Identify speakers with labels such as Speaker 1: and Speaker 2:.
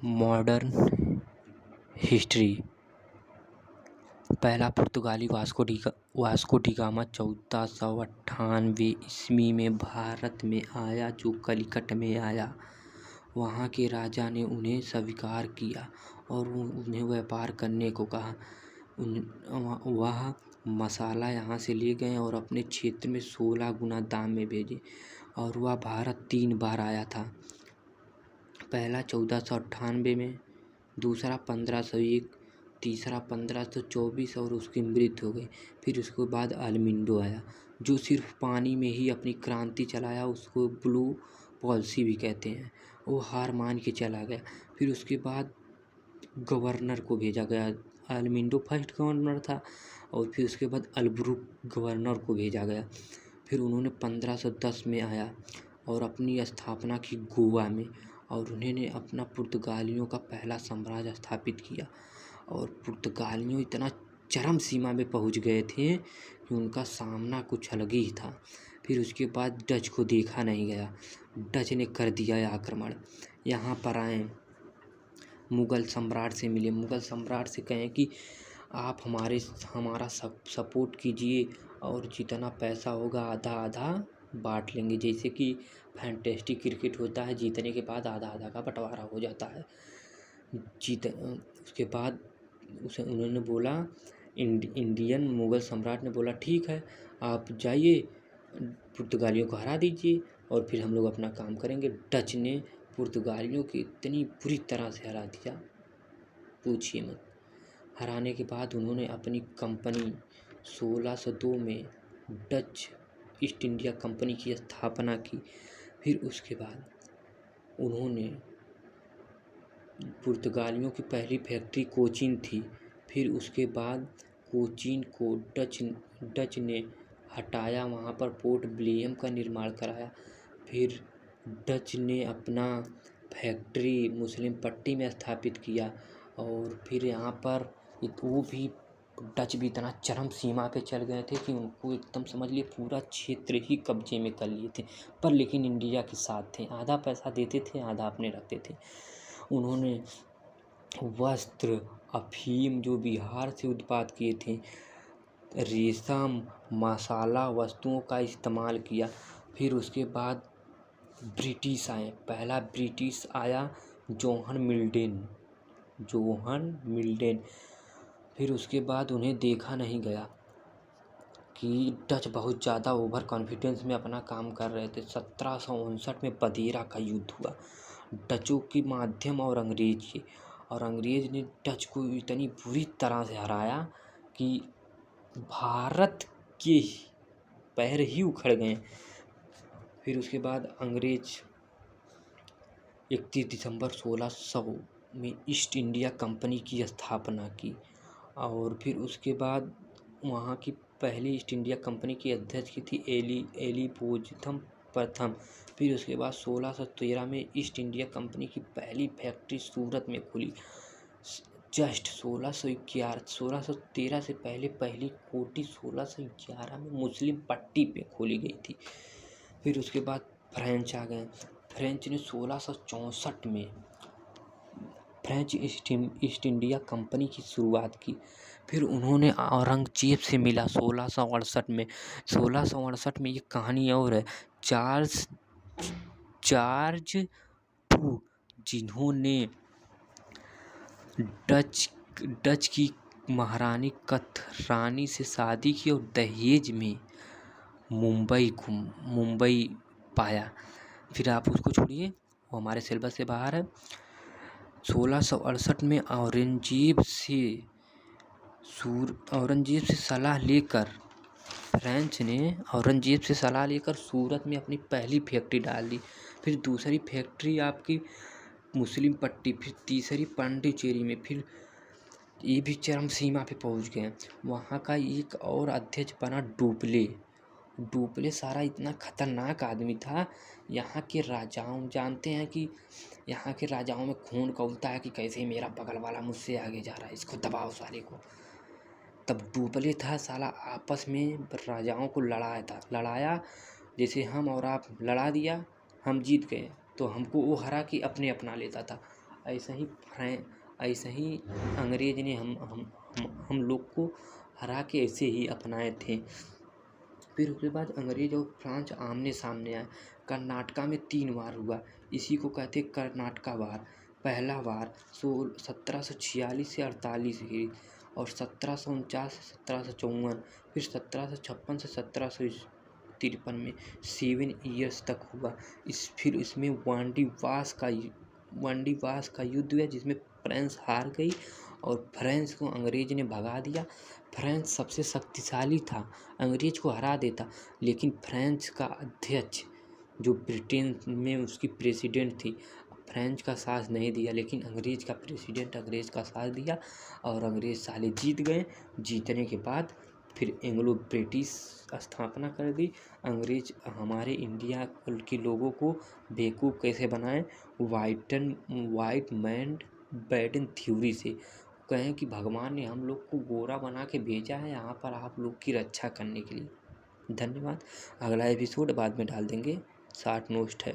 Speaker 1: Modern history. पहला पुर्तगाली Vasco D gamma 1498 ईस्वी में भारत में आया, जो कलिकट में आया। वहाँ के राजा ने उन्हें स्वीकार किया और उन्हें व्यापार करने को कहा। वह मसाला यहाँ से ले गए और अपने क्षेत्र में 16 गुना दाम में भेजे, और वह भारत 3 बार आया था। पहला 1498 में, दूसरा 1501, तीसरा 1524 और उसकी मृत्यु हो गई। फिर उसके बाद अल्मिंडो आया, जो सिर्फ पानी में ही अपनी क्रांति चलाया। उसको ब्लू पॉलिसी भी कहते हैं। वो हार मान के चला गया। फिर उसके बाद गवर्नर को भेजा गया। अल्मिंडो फर्स्ट गवर्नर था, और फिर उसके बाद अल्ब्रुक गवर्नर को भेजा गया। फिर उन्होंने 1510 में आया और अपनी स्थापना की गोवा में, और उन्होंने अपना पुर्तगालियों का पहला साम्राज्य स्थापित किया। और पुर्तगालियों इतना चरम सीमा में पहुंच गए थे कि उनका सामना कुछ अलग ही था। फिर उसके बाद डच को देखा नहीं गया। डच ने कर दिया आक्रमण। यहाँ पर आए, मुग़ल सम्राट से मिले। मुग़ल सम्राट से कहें कि आप हमारा सपोर्ट कीजिए, और जितना पैसा होगा आधा आधा बांट लेंगे। जैसे कि फैंटेस्टिक क्रिकेट होता है, जीतने के बाद आधा आधा का बंटवारा हो जाता है। उसके बाद उन्होंने बोला, इंडियन मुग़ल सम्राट ने बोला, ठीक है, आप जाइए, पुर्तगालियों को हरा दीजिए, और फिर हम लोग अपना काम करेंगे। डच ने पुर्तगालियों को इतनी बुरी तरह से हरा दिया, पूछिए मत। हराने के बाद उन्होंने अपनी कंपनी 1602 में डच ईस्ट इंडिया कंपनी की स्थापना की। फिर उसके बाद उन्होंने पुर्तगालियों की पहली फैक्ट्री कोचीन थी। फिर उसके बाद कोचीन को डच ने हटाया, वहाँ पर पोर्ट विलियम का निर्माण कराया। फिर डच ने अपना फैक्ट्री मुस्लिम पट्टी में स्थापित किया, और फिर यहाँ पर वो भी डच भी इतना चरम सीमा पे चल गए थे कि उनको एकदम समझ लिए पूरा क्षेत्र ही कब्जे में कर लिए थे। पर लेकिन इंडिया के साथ थे, आधा पैसा देते थे, आधा अपने रखते थे। उन्होंने वस्त्र, अफीम जो बिहार से उत्पाद किए थे, रेशम, मसाला वस्तुओं का इस्तेमाल किया। फिर उसके बाद ब्रिटिश आए। पहला ब्रिटिश आया जोहन मिल्डेन। फिर उसके बाद उन्हें देखा नहीं गया कि डच बहुत ज़्यादा ओवर कॉन्फिडेंस में अपना काम कर रहे थे। 1759 में बदेरा का युद्ध हुआ, डचों के माध्यम और अंग्रेज ने डच को इतनी बुरी तरह से हराया कि भारत के पैर ही उखड़ गए। फिर उसके बाद अंग्रेज 31 दिसंबर 1600 में ईस्ट इंडिया कंपनी की स्थापना की, और फिर उसके बाद वहाँ की पहली ईस्ट इंडिया कंपनी की अध्यक्ष की थी एलिजाबेथ प्रथम। फिर उसके बाद 1613 में ईस्ट इंडिया कंपनी की पहली फैक्ट्री सूरत में खुली। जस्ट 1613 से पहली कोठी 1611 में मुस्लिम पट्टी पे खोली गई थी। फिर उसके बाद फ्रेंच आ गए। फ्रेंच ने 1664 में फ्रेंच ईस्ट इंडिया कंपनी की शुरुआत की। फिर उन्होंने औरंगजेब से मिला 1668 में। 1668 में ये कहानी और है, जॉर्ज टू, जिन्होंने डच की महारानी कथरानी से शादी की और दहेज में मुंबई पाया। फिर आप उसको छोड़िए, वो हमारे सिलेबस से बाहर है। 1668 में औरंगजेब से सलाह लेकर फ्रेंच ने औरंगजेब से सलाह लेकर सूरत में अपनी पहली फैक्ट्री डाल दी। फिर दूसरी फैक्ट्री आपकी मुस्लिम पट्टी, फिर तीसरी पांडिचेरी में। फिर ये भी चरम सीमा पे पहुंच गए। वहाँ का एक और अध्यक्ष बना डुप्ले सारा इतना खतरनाक आदमी था। यहाँ के राजाओं जानते हैं कि यहाँ के राजाओं में खून खौलता है कि कैसे मेरा बगल वाला मुझसे आगे जा रहा है, इसको दबाओ साले को। तब डुप्ले था साला, आपस में राजाओं को लड़ाया। जैसे हम और आप लड़ा दिया, हम जीत गए तो हमको वो हरा कि अपने अपना लेता था। ऐसा ही अंग्रेज ने हम लोग को हरा के ऐसे ही अपनाए थे। फिर उसके बाद अंग्रेज और फ्रांस आमने सामने आए। कर्नाटका में 3 वार हुआ, इसी को कहते कर्नाटका वार। पहला वार 1746 से 48 की, और 1749 से 1754, फिर 1756 से 1753 में 7 ईयर्स तक हुआ। फिर इसमें वांडीवास का युद्ध हुआ, जिसमें फ्रांस हार गई और फ्रांस को अंग्रेज ने भगा दिया। फ्रांस सबसे शक्तिशाली था, अंग्रेज को हरा देता, लेकिन फ्रांस का अध्यक्ष जो ब्रिटेन में उसकी प्रेसिडेंट थी, फ्रांस का साथ नहीं दिया, लेकिन अंग्रेज का प्रेसिडेंट अंग्रेज का साथ दिया और अंग्रेज साले जीत गए। जीतने के बाद फिर एंग्लो ब्रिटिश स्थापना कर दी। अंग्रेज हमारे इंडिया के लोगों को बेवकूफ़ कैसे बनाए, वाइट मैन बैडन थ्योरी से। कहें कि भगवान ने हम लोग को गोरा बना के भेजा है यहाँ पर आप लोग की रक्षा करने के लिए। धन्यवाद। अगला एपिसोड बाद में डाल देंगे, शॉर्ट नोस्ट है।